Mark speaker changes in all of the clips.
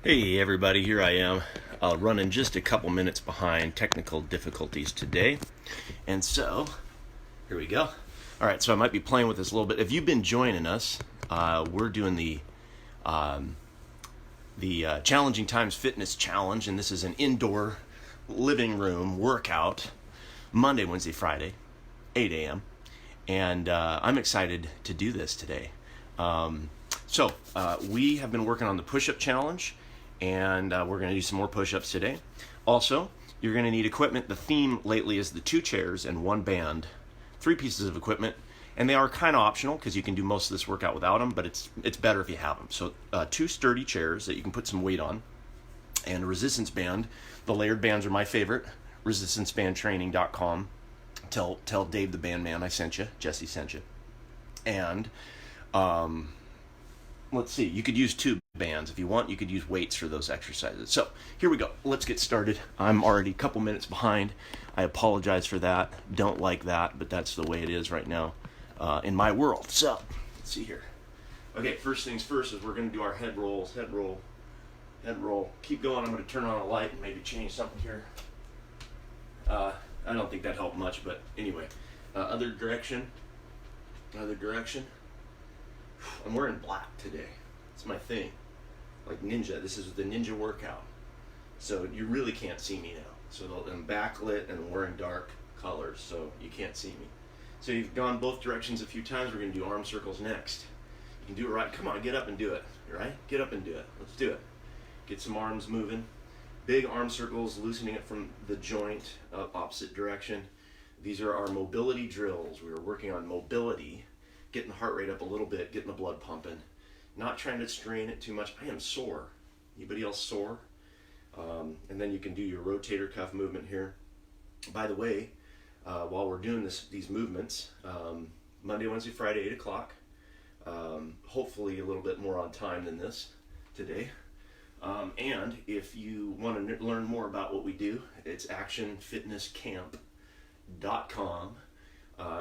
Speaker 1: Hey everybody, here I am, running just a couple minutes behind technical difficulties today. And so, here we go. All right, so I might be playing with this a little bit. If you've been joining us, we're doing the Challenging Times Fitness Challenge, and this is an indoor living room workout, Monday, Wednesday, Friday, 8 a.m. And I'm excited to do this today. So we have been working on the push-up challenge, and we're going to do some more push-ups today. Also, you're going to need equipment. The theme lately is the 2 chairs and 1 band, 3 pieces of equipment, and they are kind of optional because you can do most of this workout without them, but it's better if you have them. So 2 sturdy chairs that you can put some weight on, and a resistance band. The layered bands are my favorite. resistancebandtraining.com. Tell Dave the band man I sent you. Jesse sent you. And let's see, you could use 2 bands if you want. You could use weights for those exercises. So here we go. Let's get started. I'm already a couple minutes behind. I apologize for that. Don't like that, but that's the way it is right now in my world. So let's see here. Okay, first things first is we're going to do our head rolls. Head roll, head roll. Keep going. I'm going to turn on a light and maybe change something here. I don't think that helped much, but anyway. Other direction. Other direction. I'm wearing black today. It's my thing. Like ninja. This is the ninja workout. So you really can't see me now. So I'm backlit and I'm wearing dark colors, so you can't see me. So you've gone both directions a few times. We're going to do arm circles next. You can do it right. Come on, get up and do it. Right? Get up and do it. Let's do it. Get some arms moving. Big arm circles, loosening it from the joint, opposite direction. These are our mobility drills. We were working on mobility, getting the heart rate up a little bit, getting the blood pumping. Not trying to strain it too much. I am sore. Anybody else sore? And then you can do your rotator cuff movement here. By the way, while we're doing these movements, Monday, Wednesday, Friday, 8 o'clock. Hopefully a little bit more on time than this today. And if you want to learn more about what we do, it's actionfitnesscamp.com.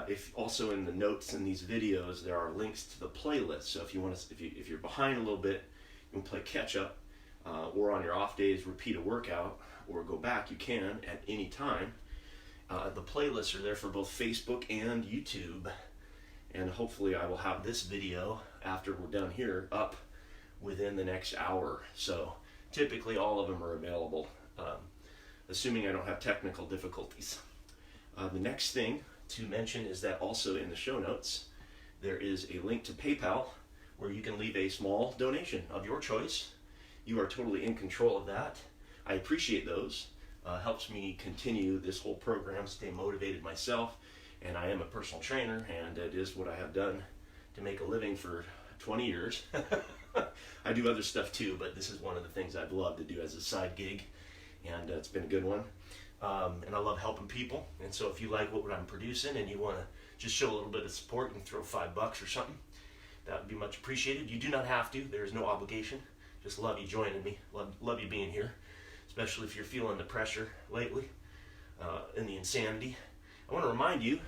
Speaker 1: If also in the notes in these videos, there are links to the playlist. So if you want to, if you're behind a little bit, you can play catch up, or on your off days repeat a workout, or go back. You can at any time. The playlists are there for both Facebook and YouTube, and hopefully I will have this video after we're done here up within the next hour. So typically all of them are available, assuming I don't have technical difficulties. The next thing to mention is that also in the show notes there is a link to PayPal where you can leave a small donation of your choice. You are totally in control of that. I appreciate those. Helps me continue this whole program, stay motivated myself, and I am a personal trainer, and it is what I have done to make a living for 20 years. I do other stuff too, but this is one of the things I've loved to do as a side gig, and it's been a good one. And I love helping people, and so if you like what I'm producing and you want to just show a little bit of support, you can throw $5 or something. That would be much appreciated. You do not have to. There is no obligation. Just love you joining me. Love you being here, especially if you're feeling the pressure lately and the insanity. I want to remind you,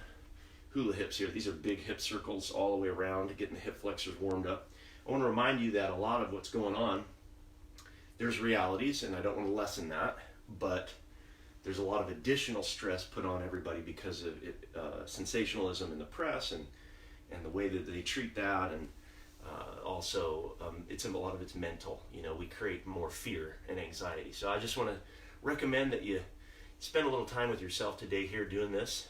Speaker 1: hula hips here. These are big hip circles all the way around, getting the hip flexors warmed up. I want to remind you that a lot of what's going on, there's realities, and I don't want to lessen that, but there's a lot of additional stress put on everybody because of it, sensationalism in the press and the way that they treat that, and also a lot of it's mental. You know, we create more fear and anxiety. So I just want to recommend that you spend a little time with yourself today here doing this,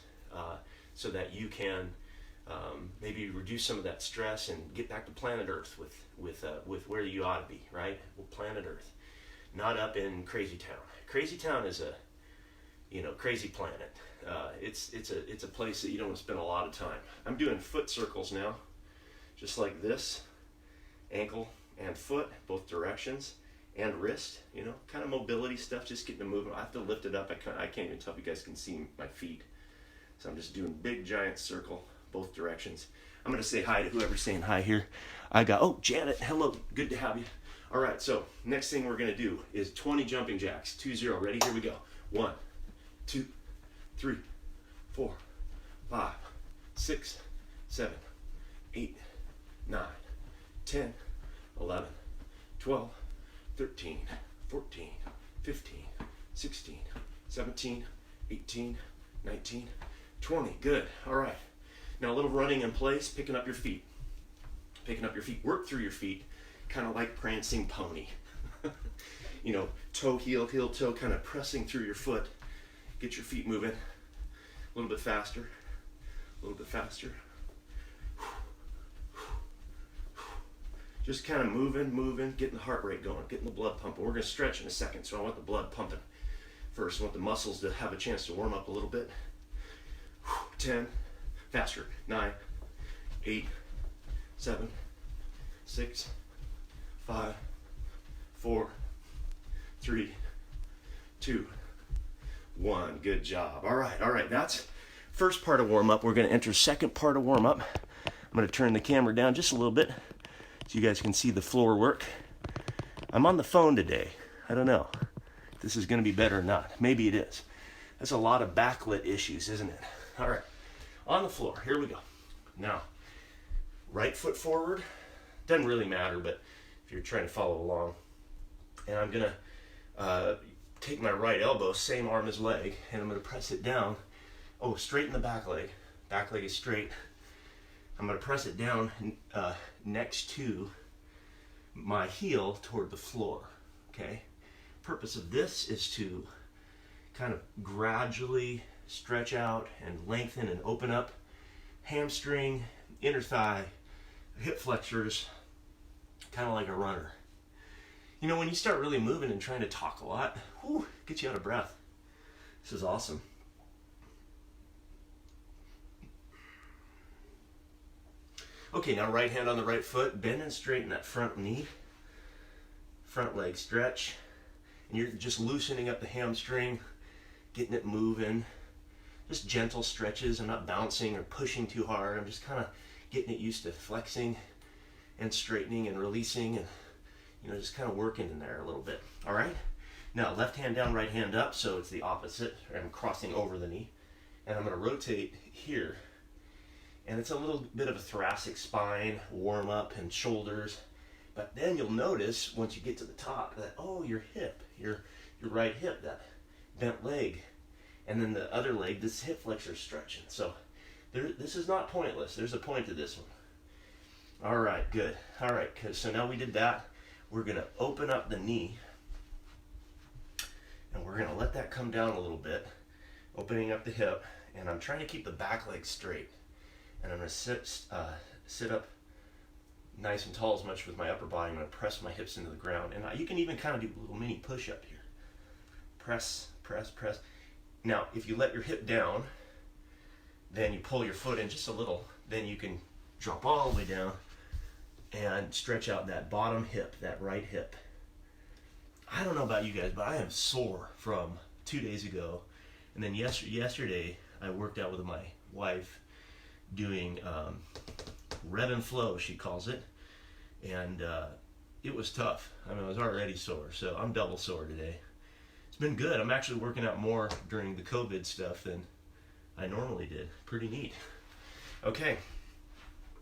Speaker 1: so that you can maybe reduce some of that stress and get back to planet Earth with where you ought to be, right? Well, planet Earth, not up in Crazy Town. Crazy Town is a crazy planet. It's a place that you don't want to spend a lot of time. I'm doing foot circles now, just like this, ankle and foot, both directions, and wrist. Kind of mobility stuff, just getting the movement. I have to lift it up. I can't even tell if you guys can see my feet. So I'm just doing big giant circle, both directions. I'm going to say hi to whoever's saying hi here. Janet, hello, good to have you. All right, so next thing we're going to do is 20 jumping jacks, 2-0. Ready? Here we go. 1, 2, 3, 4, 5, 6, 7, 8, 9, 10, 11, 12, 13, 14, 15, 16, 17, 18, 19, 20. Good. All right. Now a little running in place, picking up your feet. Picking up your feet. Work through your feet, kind of like prancing pony. You know, toe, heel, heel, toe, kind of pressing through your foot. Get your feet moving. A little bit faster. A little bit faster. Just kind of moving, getting the heart rate going, getting the blood pumping. We're going to stretch in a second, so I want the blood pumping first. I want the muscles to have a chance to warm up a little bit. 10, faster. 9, 8, 7, 6, 5, 4, 3, 2, 1. Good job. All right. That's first part of warm up. We're going to enter second part of warm up. I'm going to turn the camera down just a little bit so you guys can see the floor work. I'm on the phone today. I don't know if this is going to be better or not. Maybe it is. That's a lot of backlit issues, isn't it? All right. On the floor. Here we go. Now, right foot forward. Doesn't really matter, but if you're trying to follow along. And I'm going to take my right elbow, same arm as leg, and I'm going to press it down. Oh, straighten the back leg. Back leg is straight. I'm going to press it down next to my heel toward the floor. Okay? Purpose of this is to kind of gradually stretch out and lengthen and open up hamstring, inner thigh, hip flexors, kind of like a runner. You know, when you start really moving and trying to talk a lot, gets you out of breath. This is awesome. Okay, now right hand on the right foot, bend and straighten that front knee, front leg stretch, and you're just loosening up the hamstring, getting it moving. Just gentle stretches. I'm not bouncing or pushing too hard. I'm just kind of getting it used to flexing and straightening and releasing and, you know, just kind of working in there a little bit. All right? Now, left hand down, right hand up, so it's the opposite. I'm crossing over the knee. And I'm going to rotate here. And it's a little bit of a thoracic spine, warm up, and shoulders. But then you'll notice, once you get to the top, that, your hip, your right hip, that bent leg. And then the other leg, this hip flexor is stretching. So this is not pointless. There's a point to this one. All right, good. All right, so now we did that. We're going to open up the knee. And we're going to let that come down a little bit, opening up the hip. And I'm trying to keep the back leg straight. And I'm going to sit up nice and tall as much with my upper body. I'm going to press my hips into the ground. And you can even kind of do a little mini push-up here. Press, press, press. Now, if you let your hip down, then you pull your foot in just a little, then you can drop all the way down and stretch out that bottom hip, that right hip. I don't know about you guys, but I am sore from 2 days ago. And then yesterday, I worked out with my wife doing Rev and Flow, she calls it. And it was tough. I mean, I was already sore, so I'm double sore today. It's been good. I'm actually working out more during the COVID stuff than I normally did. Pretty neat. Okay.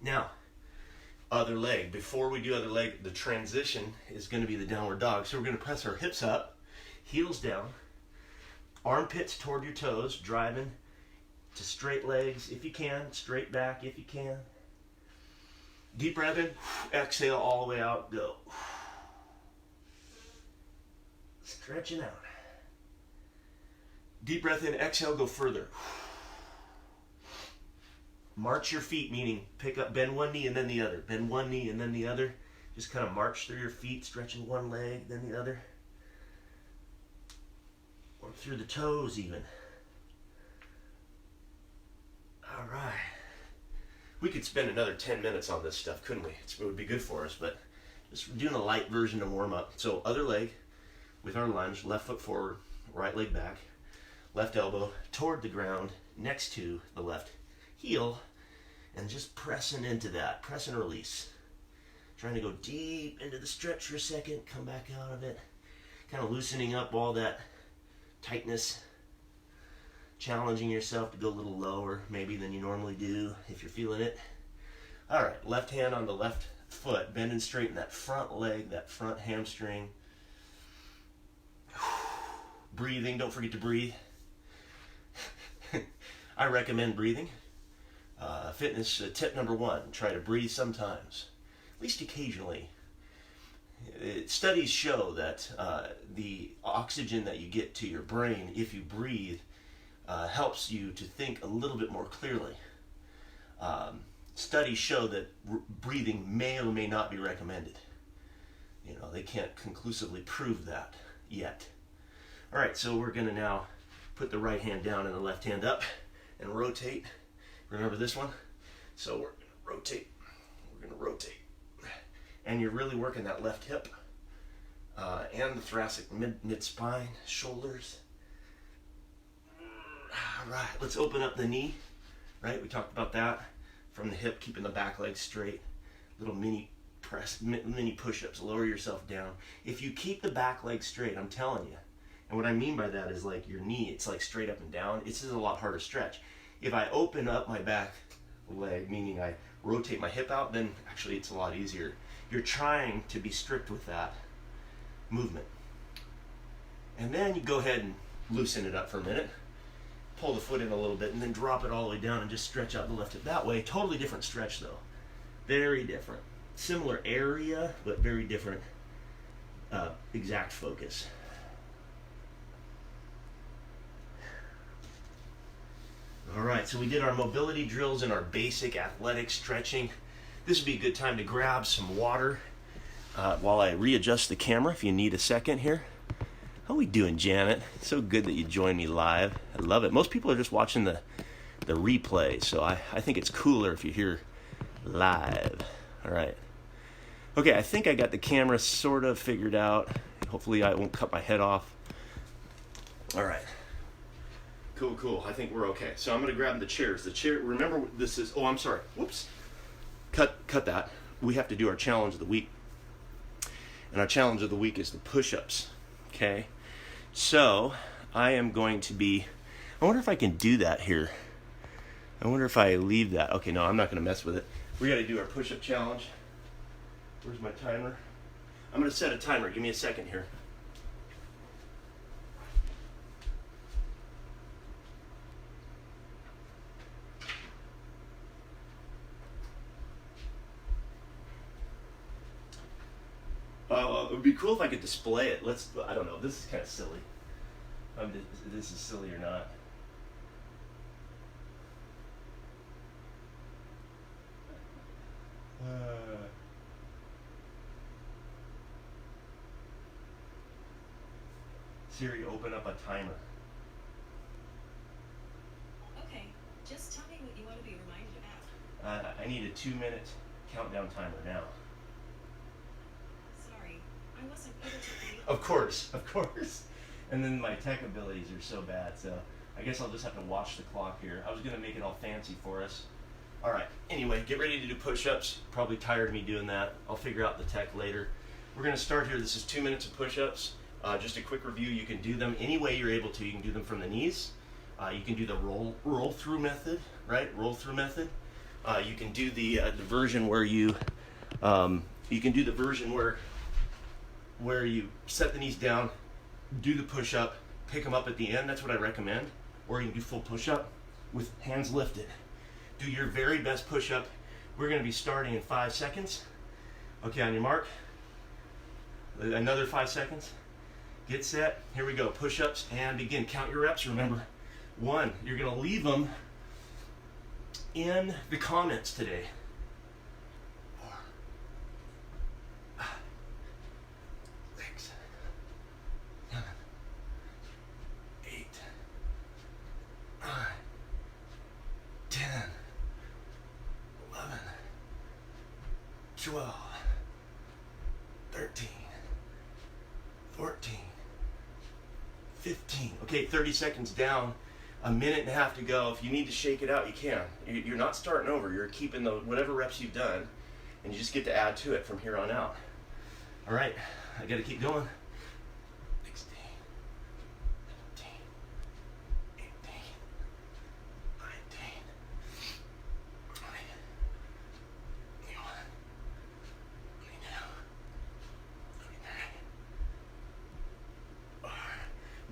Speaker 1: Now, other leg. Before we do other leg, the transition is going to be the downward dog. So we're going to press our hips up, heels down, armpits toward your toes, driving to straight legs if you can, straight back if you can. Deep breath in, exhale all the way out, go. Stretching out. Deep breath in, exhale, go further. March your feet, meaning pick up, bend one knee and then the other. Bend one knee and then the other. Just kind of march through your feet, stretching one leg, then the other. Or through the toes even. All right. We could spend another 10 minutes on this stuff, couldn't we? It would be good for us, but just doing a light version to warm up. So other leg with our lunge, left foot forward, right leg back, left elbow toward the ground next to the left heel, and just pressing into that, press and release. Trying to go deep into the stretch for a second, come back out of it, kind of loosening up all that tightness, challenging yourself to go a little lower maybe than you normally do if you're feeling it. All right, left hand on the left foot, bend and straighten that front leg, that front hamstring, breathing. Don't forget to breathe. I recommend breathing. Fitness tip number 1, try to breathe sometimes, at least occasionally. Studies show that the oxygen that you get to your brain if you breathe helps you to think a little bit more clearly. Studies show that breathing may or may not be recommended. You know, they can't conclusively prove that yet. All right, so we're going to now put the right hand down and the left hand up and rotate. Remember this one? So we're going to rotate. We're going to rotate. And you're really working that left hip and the thoracic mid-spine, shoulders. All right, let's open up the knee, right? We talked about that. From the hip, keeping the back leg straight. Little mini press, mini push-ups. Lower yourself down. If you keep the back leg straight, I'm telling you, and what I mean by that is like your knee, it's like straight up and down. It's just a lot harder to stretch. If I open up my back leg, meaning I rotate my hip out, then actually it's a lot easier. You're trying to be strict with that movement. And then you go ahead and loosen it up for a minute. Pull the foot in a little bit and then drop it all the way down and just stretch out the left hip that way. Totally different stretch though. Very different. Similar area, but very different exact focus. All right, so we did our mobility drills and our basic athletic stretching. This would be a good time to grab some water while I readjust the camera if you need a second here. How we doing, Janet? It's so good that you joined me live. I love it. Most people are just watching the replay, so I think it's cooler if you're here live. All right. Okay, I think I got the camera sort of figured out. Hopefully I won't cut my head off. All right. Cool. I think we're okay. So I'm going to grab the chairs. The chair, remember this is, oh, I'm sorry. Whoops. Cut that. We have to do our challenge of the week. And our challenge of the week is the push-ups. Okay? So I am going to be, I wonder if I can do that here. I wonder if I leave that. Okay, no, I'm not going to mess with it. We got to do our push-up challenge. Where's my timer? I'm going to set a timer. Give me a second here. It would be cool if I could display it. I don't know, this is kind of silly. This is silly or not. Siri, open up a timer.
Speaker 2: Okay, just tell me what you want to be reminded about.
Speaker 1: I need a 2-minute countdown timer now.
Speaker 2: Sorry, I wasn't able to read.
Speaker 1: Of course. And then my tech abilities are so bad, so I guess I'll just have to watch the clock here. I was going to make it all fancy for us. All right, anyway, get ready to do push-ups. Probably tired of me doing that. I'll figure out the tech later. We're going to start here. This is 2 minutes of push-ups. Just a quick review. You can do them any way you're able to. You can do them from the knees. You can do the roll-through method, right? Roll-through method. You can do the version where you can do the version where you set the knees down, do the push-up, pick them up at the end. That's what I recommend. Or you can do full push-up with hands lifted. Do your very best push-up. We're going to be starting in 5 seconds. Okay, on your mark. Another 5 seconds. Get set. Here we go. Push-ups and begin. Count your reps. Remember, 1. You're going to leave them in the comments today. 4, 5, 6, 7, 8, 9, 10, 11, 12, 13, 14, 15. Okay, 30 seconds down. A minute and a half to go. If you need to shake it out, you can. You're not starting over. You're keeping the whatever reps you've done, and you just get to add to it from here on out. All right, I got to keep going. 16, 17, 18, 19, 20, 21, 22, 23.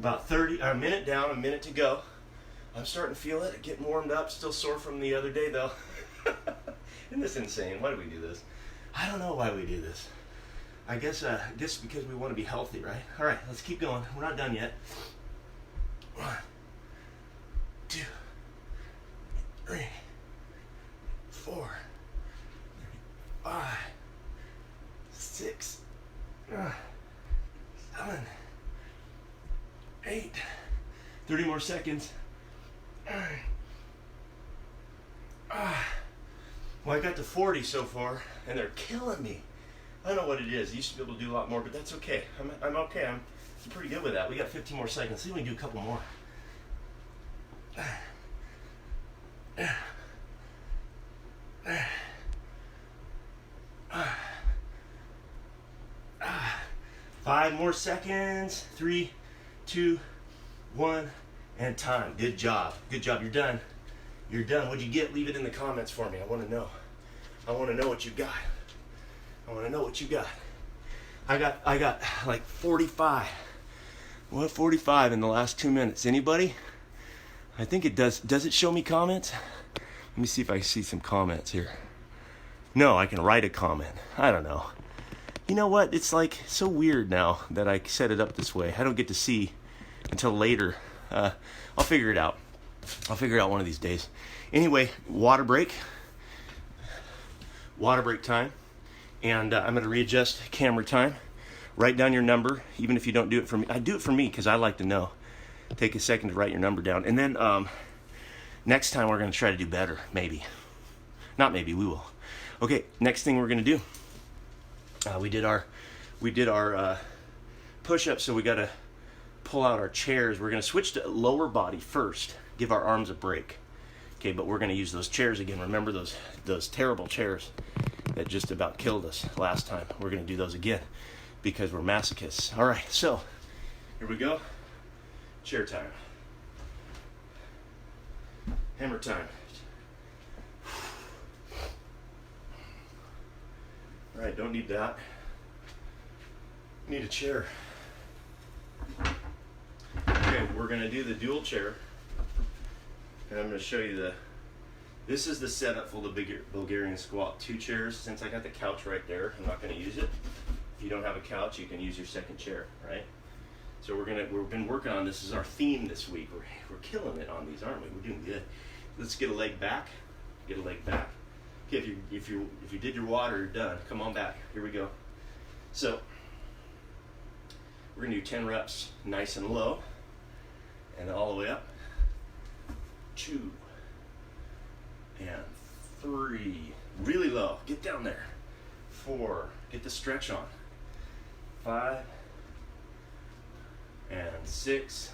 Speaker 1: About 30, a minute down, a minute to go. I'm starting to feel it, getting warmed up, still sore from the other day though. Isn't this insane? Why do we do this? I don't know why we do this. I guess because we want to be healthy, right? All right, let's keep going. We're not done yet. 1, 2, 3, 4, 5, 6, 7, 8. 30 more seconds. Well, I got to 40 so far, and they're killing me. I don't know what it is. I used to be able to do a lot more, but that's okay. I'm okay. I'm pretty good with that. We got 15 more seconds. See if we can do a couple more. 5 more seconds. 3, 2, 1, and time. Good job. Good job. You're done. You're done. What'd you get? Leave it in the comments for me. I want to know. I want to know what you got. I want to know what you got. I got like 45. What 45 in the last 2 minutes? Anybody? I think it does. Does it show me comments? Let me see if I see some comments here. No, I can write a comment. I don't know. You know what? It's like so weird now that I set it up this way. I don't get to see until later. I'll figure it out. I'll figure it out one of these days. Anyway, water break. Water break time. And I'm going to readjust camera time. Write down your number, even if you don't do it for me. I do it for me because I like to know. Take a second to write your number down. And then next time we're going to try to do better. Maybe. Not maybe, we will. Okay, next thing we're going to do. We did our push-ups, so we got to pull out our chairs. We're going to switch to lower body first. Give our arms a break. Okay, but we're going to use those chairs again. Remember those terrible chairs that just about killed us last time. We're going to do those again because we're masochists. All right, so here we go. Chair time. Hammer time. All right, don't need that. Need a chair. Okay, we're going to do the dual chair. And I'm going to show you this is the setup for the Bulgarian squat. 2 chairs. Since I got the couch right there, I'm not going to use it. If you don't have a couch, you can use your second chair, right? So we've been working on this. This is our theme this week. We're killing it on these, aren't we? We're doing good. Let's get a leg back. Get a leg back. Okay, if you did your water, you're done. Come on back. Here we go. So we're gonna do 10 reps, nice and low, and all the way up. 2 and 3, really low. Get down there. 4, get the stretch on. 5 and 6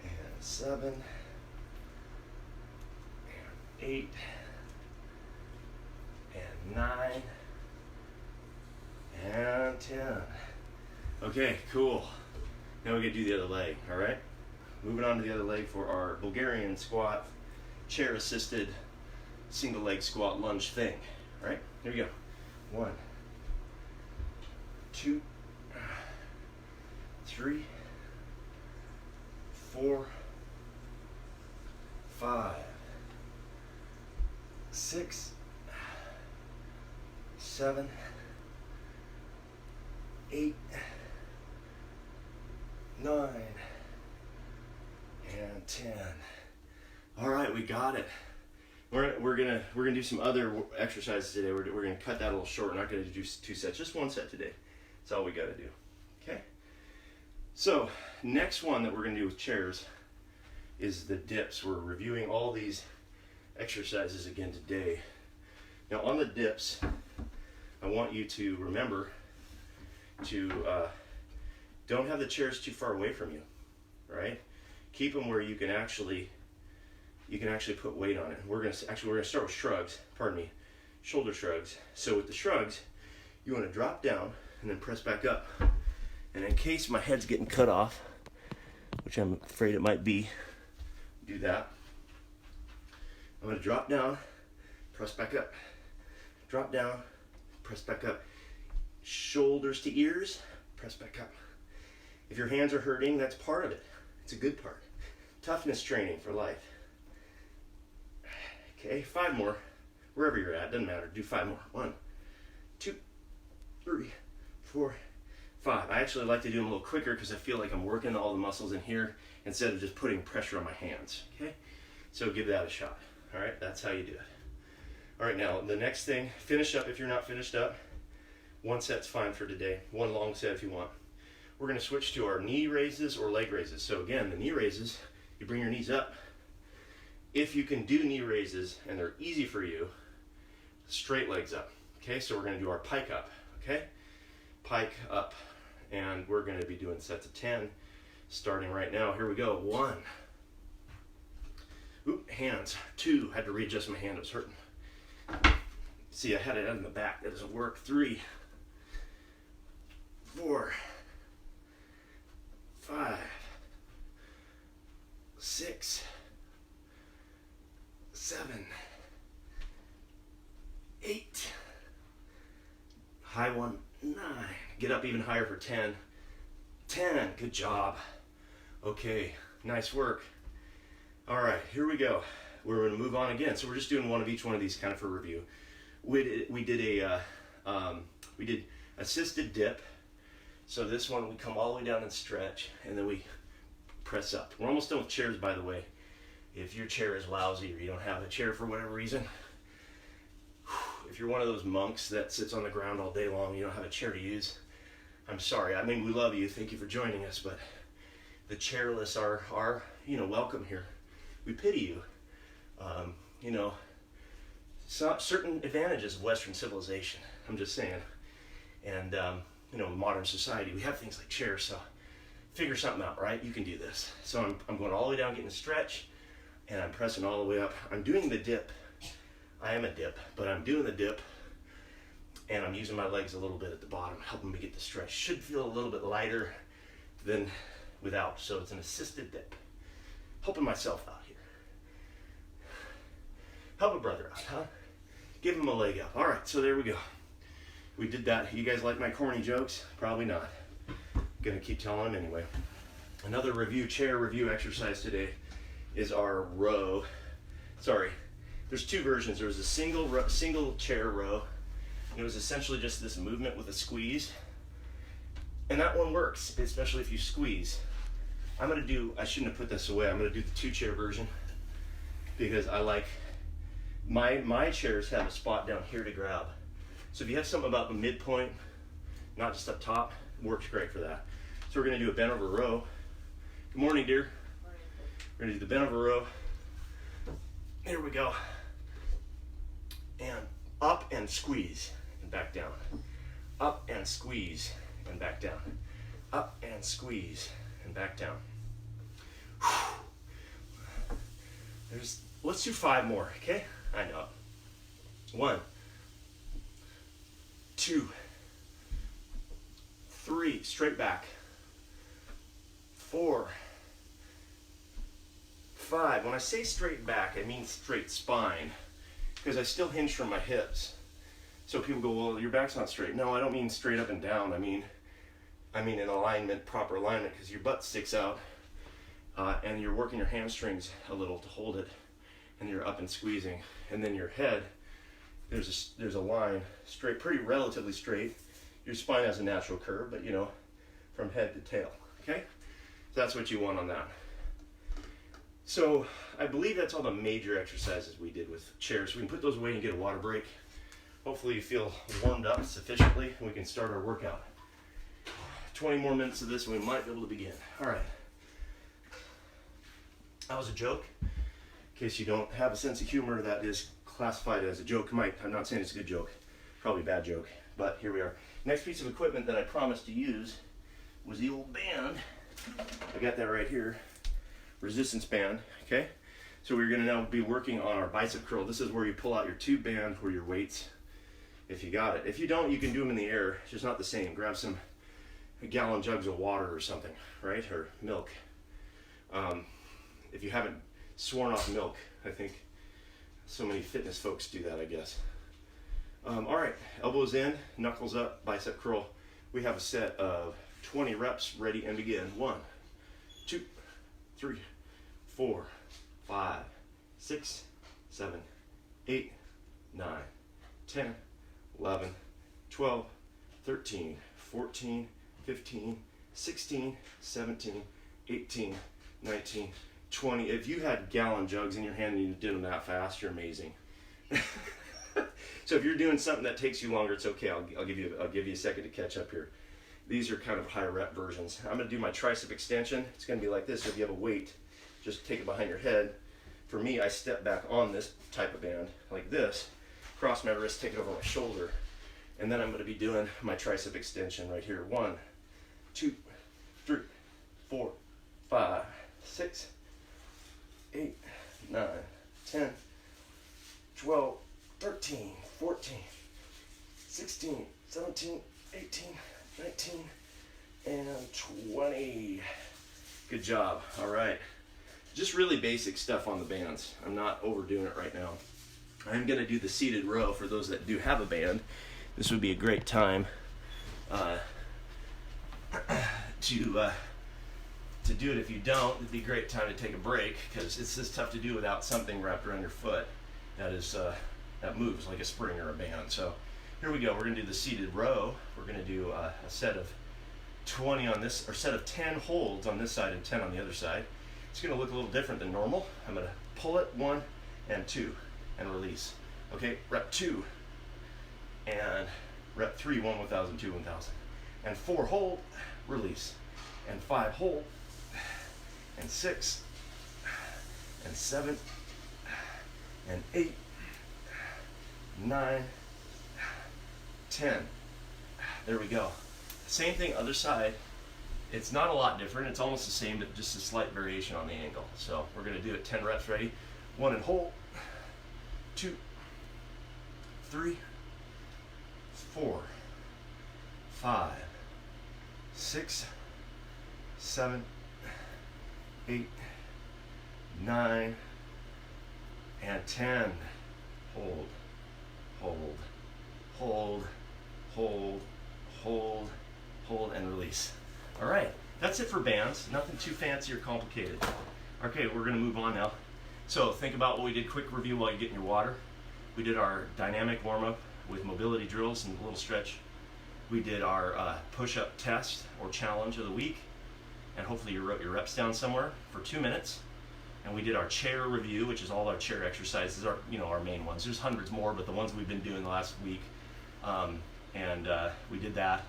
Speaker 1: and 7 and 8 and 9 and 10. Okay, cool. Now we're gonna do the other leg, all right? Moving on to the other leg for our Bulgarian squat, chair assisted single leg squat lunge thing, all right? Here we go. 1, 2, 3, 4, 5, 6, 7, 8, 9, and 10. All right, we got it. We're gonna do some other exercises today. We're gonna cut that a little short. We're not gonna do 2 sets, just 1 set today. That's all we gotta do. Okay. So next one that we're gonna do with chairs is the dips. We're reviewing all these exercises again today. Now on the dips, I want you to remember to don't have the chairs too far away from you, right? Keep them where you can actually put weight on it. We're gonna start with shrugs. Pardon me, shoulder shrugs. So with the shrugs, you want to drop down and then press back up. And in case my head's getting cut off, which I'm afraid it might be, do that. I'm going to drop down, press back up. Drop down, press back up. Shoulders to ears, press back up. If your hands are hurting, that's part of it. It's a good part. Toughness training for life. Okay, 5 more. Wherever you're at, doesn't matter. Do 5 more. 1, 2, 3, 4, 5. I actually like to do them a little quicker because I feel like I'm working all the muscles in here instead of just putting pressure on my hands. Okay, so give that a shot. All right, that's how you do it. All right, now the next thing, finish up if you're not finished up. 1 set's fine for today. 1 long set if you want. We're going to switch to our knee raises or leg raises. So again, the knee raises, you bring your knees up. If you can do knee raises and they're easy for you, straight legs up. Okay, so we're going to do our pike up. Okay, pike up, and we're going to be doing sets of 10 starting right now. Here we go. 1. Oop, hands. 2. Had to readjust my hand. It was hurting. See, I had it in the back. That doesn't work. 3, 4, 5, 6, 7, 8. High one, 9. Get up even higher for 10. 10. Good job. Okay, nice work. All right, here we go. We're going to move on again. So we're just doing one of each one of these kind of for review. We did assisted dip. So this one we come all the way down and stretch, and then we press up. We're almost done with chairs, by the way. If your chair is lousy or you don't have a chair for whatever reason, if you're one of those monks that sits on the ground all day long, you don't have a chair to use, I'm sorry. I mean, we love you. Thank you for joining us, but the chairless are welcome here. We pity you. Certain advantages of Western civilization. I'm just saying. And modern society, we have things like chairs, so figure something out, right? You can do this. So I'm going all the way down, getting a stretch, and I'm pressing all the way up. I'm doing the dip. I am a dip, but I'm doing the dip, and I'm using my legs a little bit at the bottom, helping me get the stretch. Should feel a little bit lighter than without, so it's an assisted dip. Helping myself out here. Help a brother out, huh? Give him a leg up. All right, so there we go. We did that. You guys like my corny jokes? Probably not. Gonna keep telling them anyway. Another chair review exercise today is our row. Sorry, there's 2 versions. There was a single chair row. And it was essentially just this movement with a squeeze. And that one works, especially if you squeeze. I shouldn't have put this away. I'm gonna do the 2 chair version because I like, my chairs have a spot down here to grab. So if you have something about the midpoint, not just up top, it works great for that. So we're gonna do a bent over row. Good morning, dear.
Speaker 2: Morning.
Speaker 1: We're gonna do the bent over row. Here we go. And up and squeeze and back down. Up and squeeze and back down. Up and squeeze and back down. Let's do 5 more, okay? I know. 1, 2, 3, straight back. 4, 5. When I say straight back, I mean straight spine, because I still hinge from my hips. So people go, well, your back's not straight. No, I don't mean straight up and down. I mean in alignment, proper alignment, because your butt sticks out, and you're working your hamstrings a little to hold it, and you're up and squeezing, and then your head, there's a line straight, pretty relatively straight. Your spine has a natural curve, but from head to tail. Okay, so that's what you want on that. So I believe that's all the major exercises we did with chairs. We can put those away and get a water break. Hopefully you feel warmed up sufficiently and we can start our workout. 20 more minutes of this and we might be able to begin. All right. That was a joke. In case you don't have a sense of humor, that is classified as a joke. I'm not saying it's a good joke. Probably a bad joke, but here we are. Next piece of equipment that I promised to use was the old band. I got that right here. Resistance band, okay? So we're gonna now be working on our bicep curl. This is where you pull out your tube band or your weights, if you got it. If you don't, you can do them in the air. It's just not the same. Grab a gallon jugs of water or something, right? Or milk. If you haven't sworn off milk, I think so many fitness folks do that, I guess. All right, elbows in, knuckles up, bicep curl. We have a set of 20 reps, ready and begin. 1, 2, 3, 4, 5, 6, 7, 8, 9, 10, 11, 12, 13, 14, 15, 16, 17, 18, 19, 20. If you had gallon jugs in your hand and you did them that fast, you're amazing. So if you're doing something that takes you longer, it's okay. I'll give you a second to catch up here. These are kind of high rep versions. I'm going to do my tricep extension. It's going to be like this. If you have a weight, just take it behind your head. For me, I step back on this type of band like this, cross my wrist, take it over my shoulder, and then I'm going to be doing my tricep extension right here. 1, 2, 3, 4, 5, 6, 8, 9, 10, 12, 13, 14, 16, 17, 18, 19, and 20. Good job. All right. Just really basic stuff on the bands. I'm not overdoing it right now. I'm going to do the seated row for those that do have a band. This would be a great time to do it. If you don't, it'd be a great time to take a break, because it's just tough to do without something wrapped around your foot that moves like a spring or a band. So here we go. We're going to do the seated row. We're going to do a set of 20 on this, or set of 10 holds on this side and 10 on the other side. It's going to look a little different than normal. I'm going to pull it, 1 and 2, and release. Okay, rep 2, and rep 3, 1, 1,000, 2, 1,000. And 4, hold, release. And 5, hold. And 6, and 7, and 8, 9, 10. There we go. Same thing, other side. It's not a lot different. It's almost the same, but just a slight variation on the angle. So we're going to do it 10 reps. Ready? 1 and hold. 2, 3, 4, 5, 6, 7, 8, 9, and 10. Hold, hold, hold, hold, hold, hold, and release. All right, that's it for bands. Nothing too fancy or complicated. Okay, we're going to move on now. So think about what we did. Quick review while you're getting your water. We did our dynamic warm-up with mobility drills and a little stretch. We did our push-up test or challenge of the week, and hopefully you wrote your reps down somewhere for 2 minutes. And we did our chair review, which is all our chair exercises, our main ones. There's hundreds more, but the ones we've been doing the last week. We did that.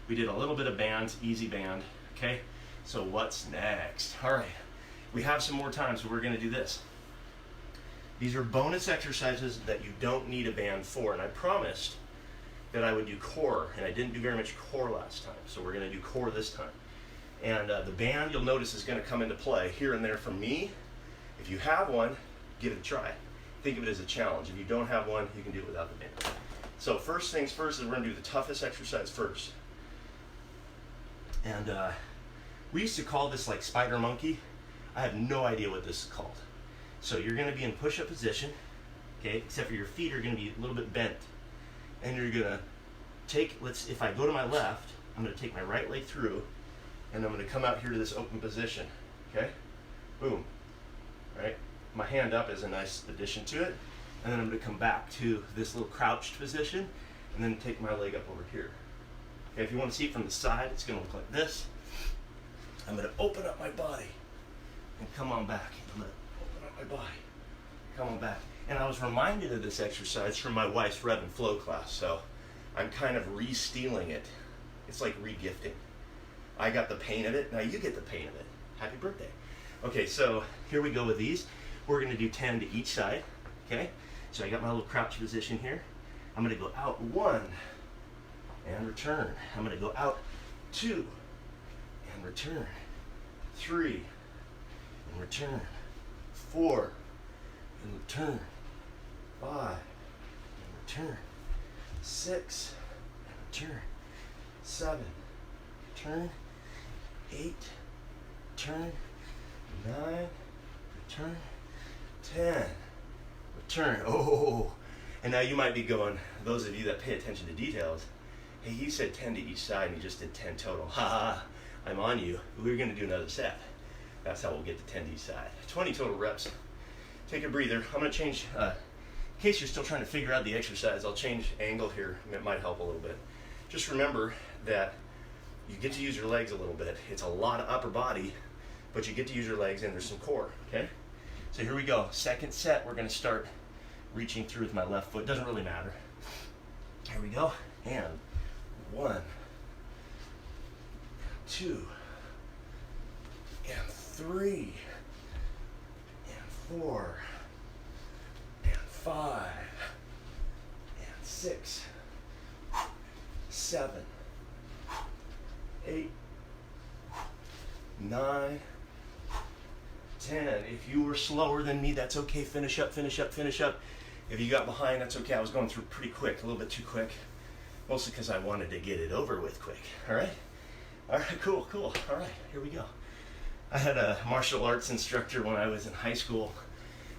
Speaker 1: We did a little bit of bands, easy band. Okay, so what's next? All right, we have some more time, so we're going to do this. These are bonus exercises that you don't need a band for, and I promised that I would do core, and I didn't do very much core last time, so we're going to do core this time. And the band, you'll notice, is going to come into play here and there from me. If you have one, give it a try. Think of it as a challenge. If you don't have one, you can do it without the band. So first things first is we're going to do the toughest exercise first. And we used to call this like spider monkey. I have no idea what this is called. So you're going to be in push-up position, okay, except for your feet are going to be a little bit bent. And you're going to take, if I go to my left, I'm going to take my right leg through, and I'm going to come out here to this open position, okay? Boom, right? My hand up is a nice addition to it. And then I'm going to come back to this little crouched position, and then take my leg up over here. Okay, if you want to see it from the side, it's going to look like this. I'm going to open up my body and come on back. I'm going to open up my body, come on back. And I was reminded of this exercise from my wife's Rev and Flow class, so I'm kind of re-stealing it. It's like re-gifting. I got the pain of it, now you get the pain of it. Happy birthday. Okay, so here we go with these. We're going to do 10 to each side, okay? So I got my little crouch position here. I'm going to go out 1 and return. I'm going to go out 2 and return. 3 and return. 4 and return. 5 and return. 6 and return. 7, return. 8, return. 9, return. 10, return. Oh, and now you might be going, those of you that pay attention to details, Hey, he said 10 to each side and he just did 10 total. Ha ha, I'm on you. We're gonna do another set. That's how we'll get to 10 to each side. 20 total reps. Take a breather. I'm gonna change, in case you're still trying to figure out the exercise, I'll change angle here. It might help a little bit. Just remember that you get to use your legs a little bit. It's a lot of upper body, but you get to use your legs and there's some core, okay? So here we go. Second set, we're gonna start reaching through with my left foot. Doesn't really matter. Here we go. And 1, 2, and 3, and 4, and 5, and 6, 7, 8, 9, 10. If you were slower than me, that's okay. Finish up, finish up, finish up. If you got behind, that's okay. I was going through pretty quick, a little bit too quick. Mostly because I wanted to get it over with quick. All right? All right, cool, cool. All right, here we go. I had a martial arts instructor when I was in high school.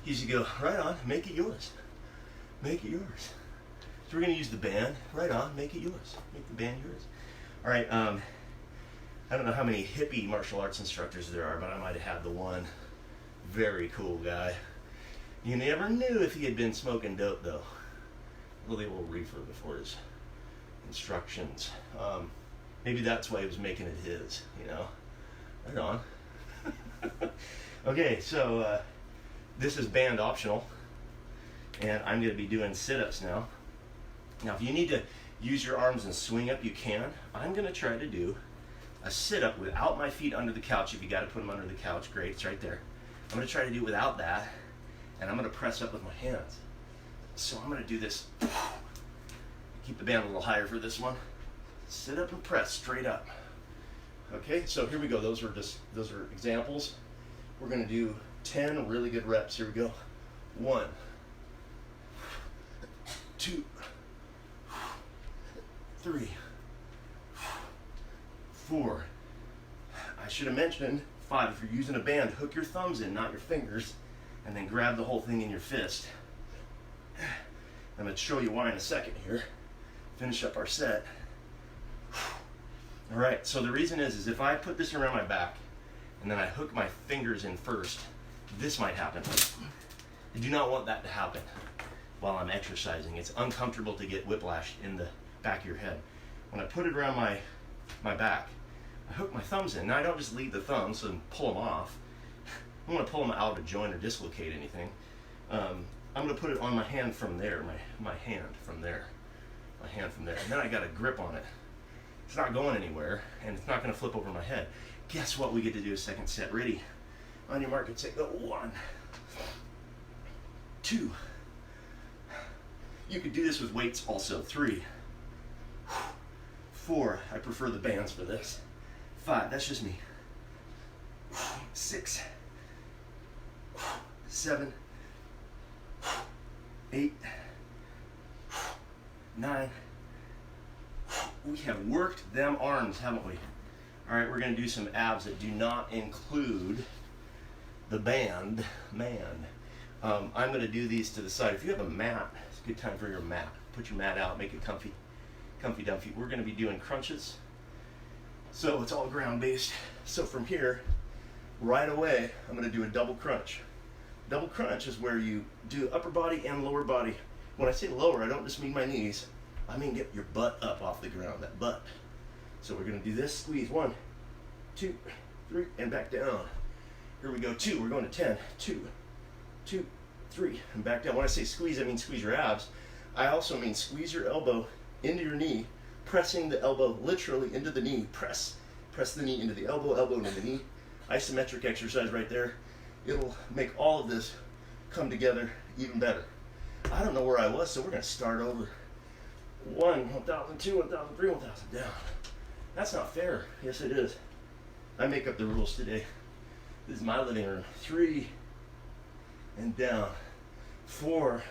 Speaker 1: He used to go, right on, make it yours. Make it yours. So we're going to use the band. Right on, make it yours. Make the band yours. All right, I don't know how many hippie martial arts instructors there are, but I might have had the one. Very cool guy. You never knew if he had been smoking dope, though. A little reefer before his instructions. Maybe that's why he was making it his, you know. Right on. Okay, so this is band optional, and I'm going to be doing sit-ups now. Now, if you need to use your arms and swing up, you can. I'm going to try to do a sit-up without my feet under the couch. If you got to put them under the couch, great, it's right there. I'm going to try to do it without that, and I'm going to press up with my hands. So I'm going to do this. Keep the band a little higher for this one. Sit up and press straight up. Okay, so here we go. Those are examples. We're going to do 10 really good reps. Here we go. 1, 2, 3, 4. I should have mentioned 5. If you're using a band, hook your thumbs in, not your fingers, and then grab the whole thing in your fist. I'm going to show you why in a second here. Finish up our set. All right, so the reason is if I put this around my back and then I hook my fingers in first, this might happen. I do not want that to happen while I'm exercising. It's uncomfortable to get whiplash in the back of your head. When I put it around my back, I hook my thumbs in. Now I don't just leave the thumbs and pull them off. I don't want to pull them out of joint or dislocate anything. I'm going to put it on my hand from there, my hand from there, my hand from there. And then I got a grip on it. It's not going anywhere, and it's not going to flip over my head. Guess what? We get to do a second set. Ready? On your mark, say go. 1, 2. You could do this with weights also. 3, 4. I prefer the bands for this. 5. That's just me. 6, 7, 8, 9. We have worked them arms, haven't we? All right, we're going to do some abs that do not include the band, man. I'm going to do these to the side. If you have a mat, it's a good time for your mat. Put your mat out, make it comfy, comfy. We're going to be doing crunches. So it's all ground-based. So from here, right away, I'm going to do a double crunch. Double crunch is where you do upper body and lower body. When I say lower, I don't just mean my knees. I mean get your butt up off the ground, that butt. So we're going to do this, squeeze. 1, 2, 3, and back down. Here we go, 2. We're going to 10. 2, 2, 3, and back down. When I say squeeze, I mean squeeze your abs. I also mean squeeze your elbow into your knee, pressing the elbow literally into the knee. Press the knee into the elbow, elbow into the knee. Isometric exercise right there. It'll make all of this come together even better. I don't know where I was, so we're going to start over. 1, 1,000, 2, 1,000, 3, 1,000, down. That's not fair. Yes, it is. I make up the rules today. This is my living room. 3, and down. 4,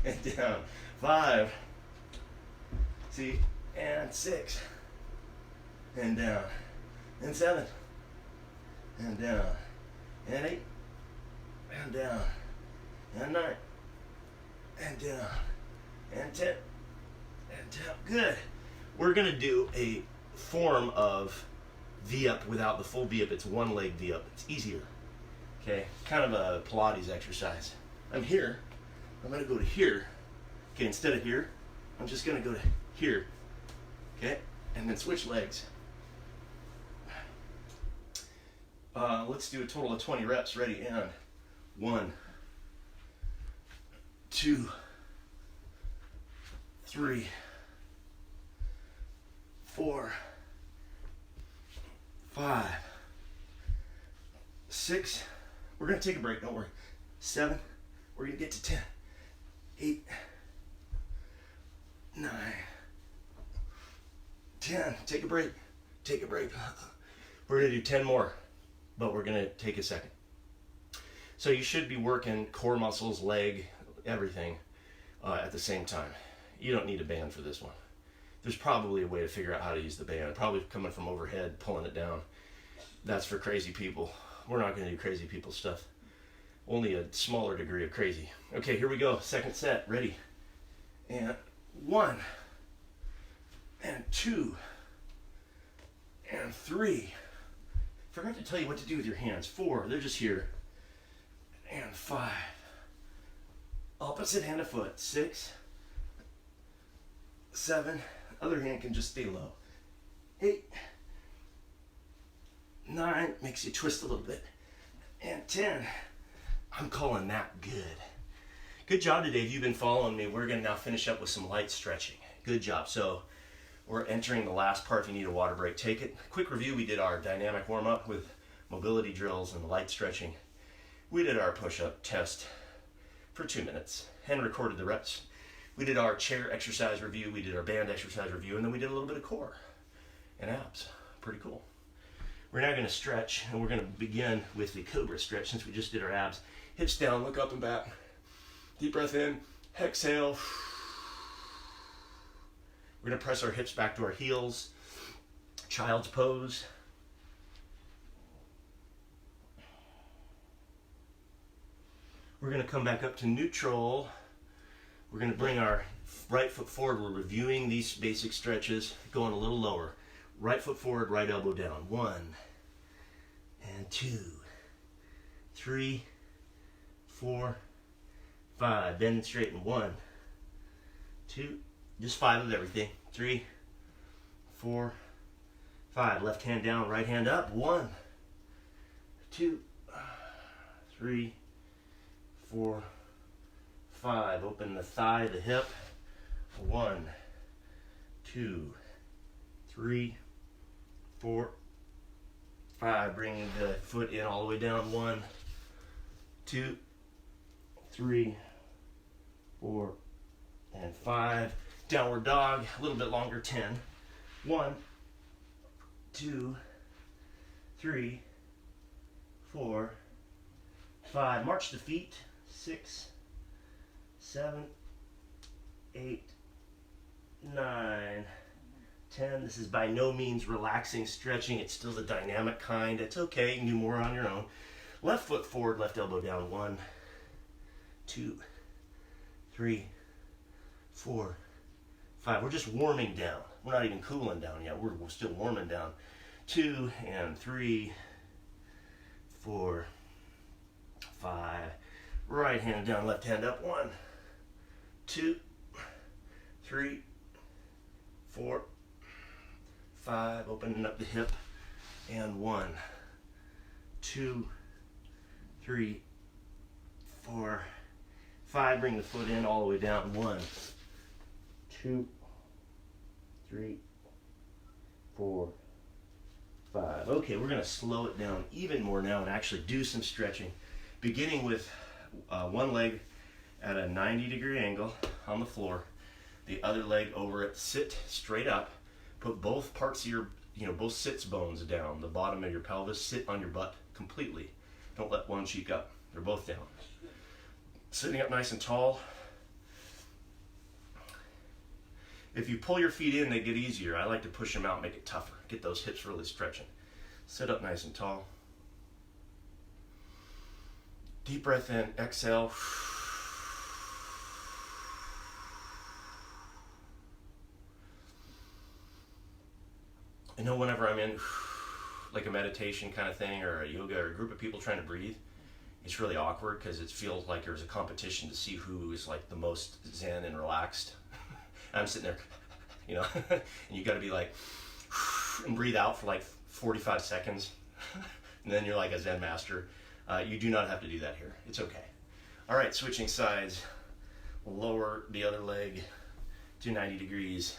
Speaker 1: and down. 5, see, and 6, and down. And 7, and down. And 8, and down. And 9, and down. And 10, and down. Good. We're going to do a form of V-up without the full V-up. It's one leg V-up. It's easier. Okay, kind of a Pilates exercise. I'm here. I'm going to go to here. Okay, instead of here, I'm just going to go to here. Okay, and then switch legs. Let's do a total of 20 reps. Ready, and 1, 2, 3, 4, 5, 6. We're going to take a break, don't worry. 7. We're going to get to 10. 8, 9, 10. Take a break. Take a break. We're going to do 10 more, but we're going to take a second. So you should be working core muscles, leg, everything at the same time. You don't need a band for this one. There's probably a way to figure out how to use the band. Probably coming from overhead, pulling it down. That's for crazy people. We're not going to do crazy people stuff. Only a smaller degree of crazy. Okay, here we go. Second set. Ready. And 1, and 2, and 3. Forgot to tell you what to do with your hands. 4. They're just here. And 5. Opposite hand of foot. 6, 7. Other hand can just stay low. 8, 9. Makes you twist a little bit. And 10. I'm calling that good. Good job today. If you've been following me, we're going to now finish up with some light stretching. Good job. So we're entering the last part. If you need a water break, take it. Quick review. We did our dynamic warm-up with mobility drills and light stretching. We did our push-up test for 2 minutes and recorded the reps. We did our chair exercise review. We did our band exercise review. And then we did a little bit of core and abs. Pretty cool. We're now going to stretch, and we're going to begin with the cobra stretch since we just did our abs. Hips down, look up and back. Deep breath in, exhale. We're going to press our hips back to our heels. Child's pose. We're going to come back up to neutral. We're going to bring our right foot forward. We're reviewing these basic stretches, going a little lower. Right foot forward, right elbow down. 1, and 2, 3, 4, 5. Bend and straighten. 1, 2, just 5 of everything. 3, 4, 5. Left hand down, right hand up. 1, 2, 3, 4, 5. Open the thigh, the hip. 1, 2, 3, 4, 5. Bringing the foot in all the way down. 1, 2, 3, 4, and 5. Downward dog, a little bit longer. 10. 1, 2, 3, 4, 5. March the feet. 6, 7, 8, 9, 10. This is by no means relaxing stretching. It's still the dynamic kind. It's okay. You can do more on your own. Left foot forward, left elbow down. 1, 2, 3, 4, 5. We're just warming down. We're not even cooling down yet. We're still warming down. 2 and 3, 4, 5. Right hand down, left hand up. 1, 2, 3, 4, 5. Opening up the hip. And 1, 2, 3, 4, 5. Bring the foot in all the way down. 1, 2, 3, 4, 5. Okay, we're going to slow it down even more now and actually do some stretching. Beginning with one leg at a 90-degree angle on the floor. The other leg over it. Sit straight up. Put both parts of your, both sits bones down. The bottom of your pelvis. Sit on your butt completely. Don't let one cheek up. They're both down. Sitting up nice and tall. If you pull your feet in, they get easier. I like to push them out, make it tougher. Get those hips really stretching. Sit up nice and tall. Deep breath in, exhale. I know whenever I'm in like a meditation kind of thing or a yoga or a group of people trying to breathe, it's really awkward because it feels like there's a competition to see who is like the most zen and relaxed. I'm sitting there, you know, and you got to be like, and breathe out for like 45 seconds. And then you're like a Zen master. You do not have to do that here. It's okay. All right, switching sides. Lower the other leg to 90 degrees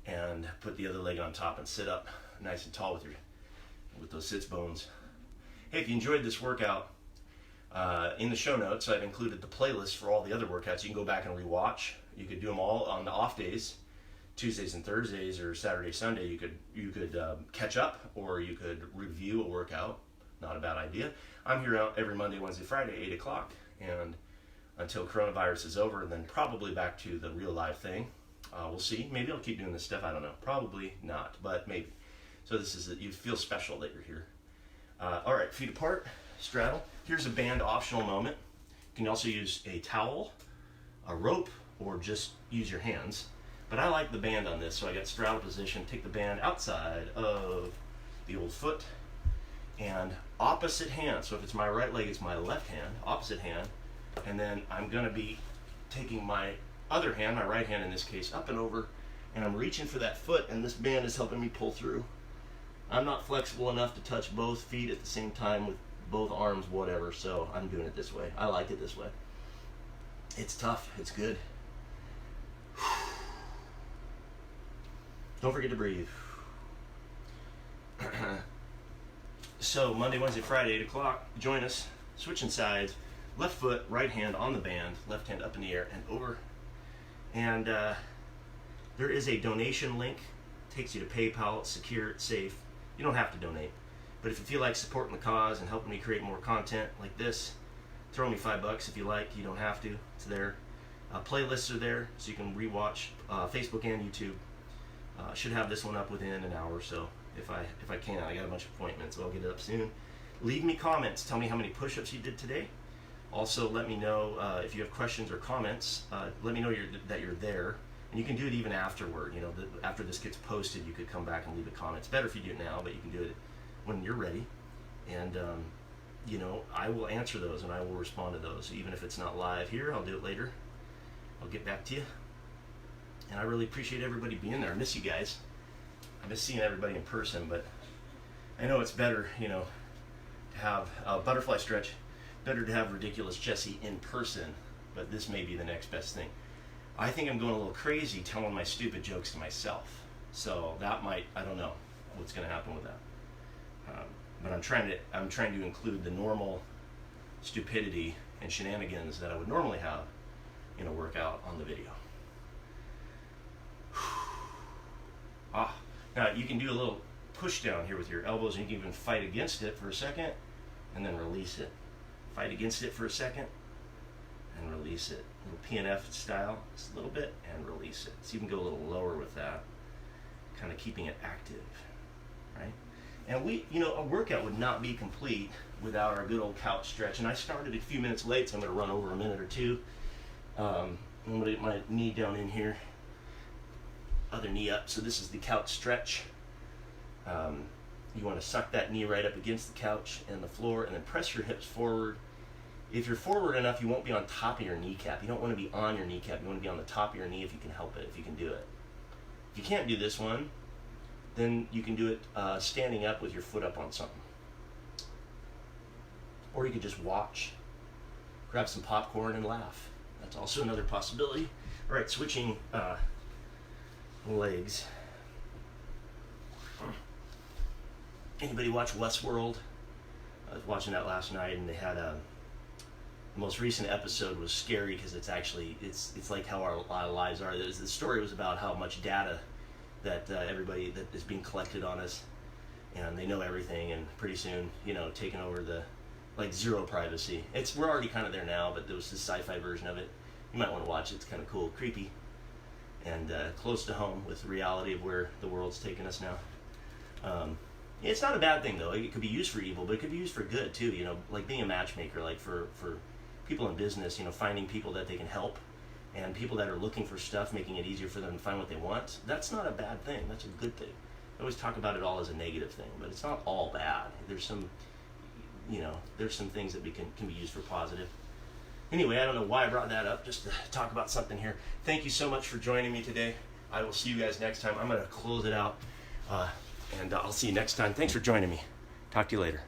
Speaker 1: and put the other leg on top and sit up nice and tall with those sits bones. Hey, if you enjoyed this workout, in the show notes I've included the playlist for all the other workouts. You can go back and rewatch. You could do them all on the off days, Tuesdays and Thursdays, or Saturday, Sunday. You could catch up, or you could review a workout. Not a bad idea. I'm here out every Monday, Wednesday, Friday, 8 o'clock, and until coronavirus is over, and then probably back to the real live thing. We'll see. Maybe I'll keep doing this stuff. I don't know. Probably not, but maybe. So this is you feel special that you're here. All right, feet apart, straddle. Here's a band optional moment. You can also use a towel, a rope, or just use your hands. But I like the band on this, so I got straddle position. Take the band outside of the old foot, and opposite hand. So if it's my right leg, it's my left hand, opposite hand. And then I'm going to be taking my other hand, my right hand in this case, up and over, and I'm reaching for that foot, and this band is helping me pull through. I'm not flexible enough to touch both feet at the same time with both arms, whatever, so I'm doing it this way. I like it this way. It's tough. It's good. Don't forget to breathe. So Monday, Wednesday, Friday, 8 o'clock, join us. Switching sides. Left foot, right hand on the band, left hand up in the air and over. And there is a donation link. Takes you to PayPal. It's secure, it's safe. You don't have to donate. But if you feel like supporting the cause and helping me create more content like this, throw me $5 if you like. You don't have to. It's there. Playlists are there, so you can rewatch Facebook and YouTube. Should have this one up within an hour or so. If I can. I got a bunch of appointments, so I'll get it up soon. Leave me comments. Tell me how many push-ups you did today. Also, let me know if you have questions or comments. Let me know that you're there. And you can do it even afterward. You know, after this gets posted, you could come back and leave a comment. It's better if you do it now, but you can do it when you're ready. And, you know, I will answer those and I will respond to those. Even if it's not live here, I'll do it later. I'll get back to you. And I really appreciate everybody being there. I miss you guys. I miss seeing everybody in person, but I know it's better, you know, to have a butterfly stretch. Better to have Ridiculous Jesse in person, but this may be the next best thing. I think I'm going a little crazy telling my stupid jokes to myself. So that might, I don't know what's going to happen with that. But I'm trying to include the normal stupidity and shenanigans that I would normally have in a workout on the video. Now you can do a little push down here with your elbows, and you can even fight against it for a second and then release it. Fight against it for a second and release it. A little PNF style, just a little bit, and release it. So you can go a little lower with that, kind of keeping it active, right? And a workout would not be complete without our good old couch stretch. And I started a few minutes late, so I'm going to run over a minute or two. I'm going to get my knee down in here, other knee up. So this is the couch stretch. You want to suck that knee right up against the couch and the floor, and then press your hips forward. If you're forward enough, you won't be on top of your kneecap. You don't want to be on your kneecap. You want to be on the top of your knee if you can help it, if you can do it. If you can't do this one, then you can do it standing up with your foot up on something. Or you could just watch, grab some popcorn and laugh. That's also another possibility. All right, switching legs. Anybody watch Westworld? I was watching that last night, and they had the most recent episode was scary because it's like how our lives are. The story was about how much data that everybody that is being collected on us, and they know everything, and pretty soon, taking over the zero privacy. We're already kind of there now, but there was this sci-fi version of it. You might want to watch it. It's kind of cool, creepy, and close to home with the reality of where the world's taking us now. It's not a bad thing, though. It could be used for evil, but it could be used for good too. Like being a matchmaker, like for people in business, finding people that they can help, and people that are looking for stuff, making it easier for them to find what they want. That's not a bad thing. That's a good thing. I always talk about it all as a negative thing, but it's not all bad. There's some, there's some things that can be used for positive. Anyway, I don't know why I brought that up, just to talk about something here. Thank you so much for joining me today. I will see you guys next time. I'm going to close it out, and I'll see you next time. Thanks for joining me. Talk to you later.